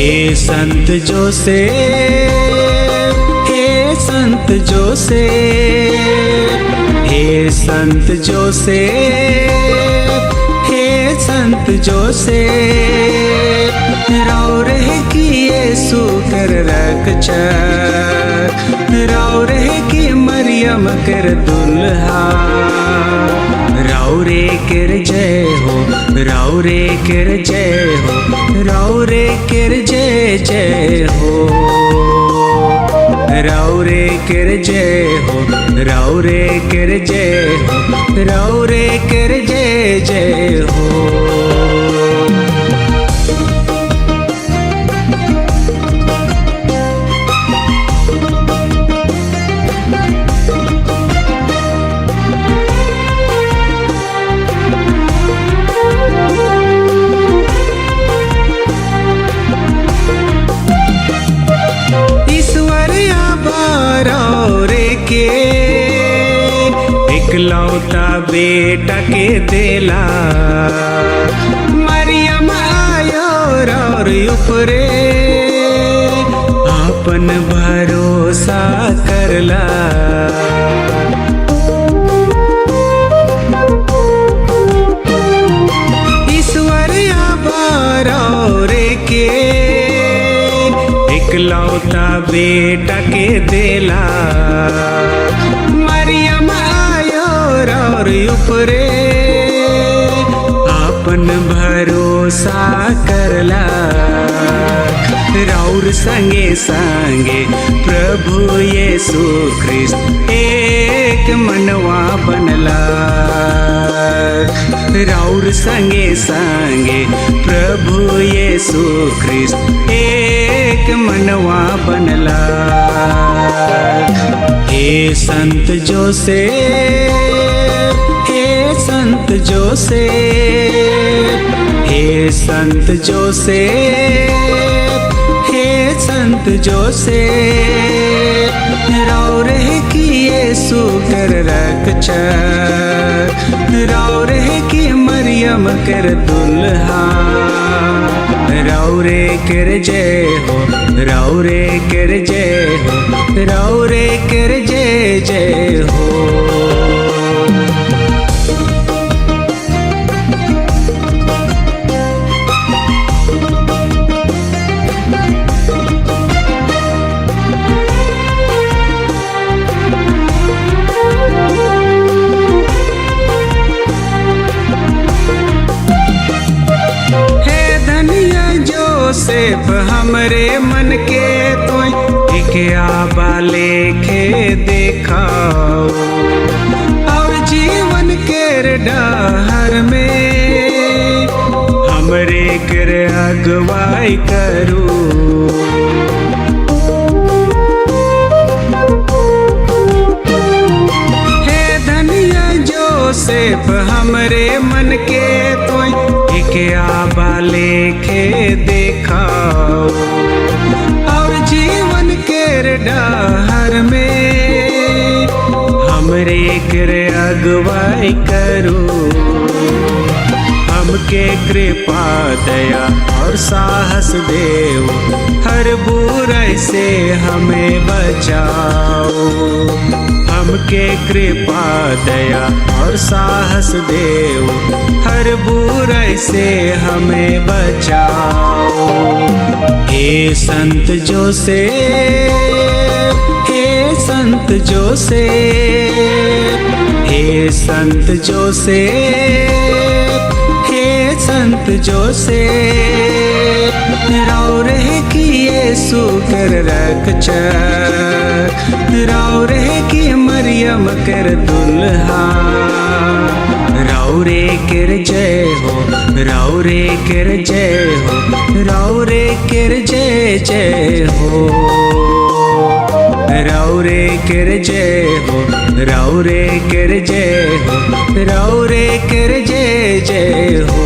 हे संत जोसेफ, हे संत जोसेफ, हे संत जोसेफ, हे संत जोसेफ, राव रहे कि यीशु कर रक्षक, राव रहे कि मरियम कर दुल्हा, राव रे कर जय हो, राव रे कर जय हो, राव रे कर जय जय हो, राव रे कर जय हो, राव रे कर जय हो, राव रे कर जय जय हो। इकलौता बेटा के देला, मरियम आयो और ऊपरे अपन भरोसा करला, ईश्वर आभार रे के इकलौता बेटा के देला, मरियम और ऊपरे अपन भरोसा करला, राउर संगे संगे प्रभु यीशु ख्रिस्त एक मनवा बनला, राउर संगे संगे प्रभु यीशु ख्रिस्त एक मनवा बनला। हे संत जोसेफ, हे संत जोसेफ, हे संत जोसेफ, हे संत जोसेफ, राव रहे कि यीशु कर रक्षक, राव रहे कि मरियम कर दुल्हा, राव रे कर जय हो, राव रे कर जय हो, राव रे कर जय जय हो। जोसेफ हमरे मन के तो एक आबा लेखे देखाओ, और जीवन के डहर में हमरे कर अगुवाई करू, हे धनिया जोसेफ हमरे मन के तो एक आबा लेखे देखाओ, और जीवन के डहर में हमरे कर अगुवाई करू, हमके कृपा दया और साहस देव, हर बुराई से हमें बचाओ, हमके कृपा दया और साहस देव, हर बुराई से हमें बचाओ। हे संत जोसेफ, हे संत जोसेफ, हे संत जोसेफ, हे संत जोसेफ, राव रहे कि यीशु कर रक्षक, राव रहे कि मरियम कर दुल्हा, राव रे कर जय हो, राव रे कर जय हो, राव रे कर जय जय हो, राव रे कर जय हो, राव रे कर जय हो, राव रे कर जय जय हो।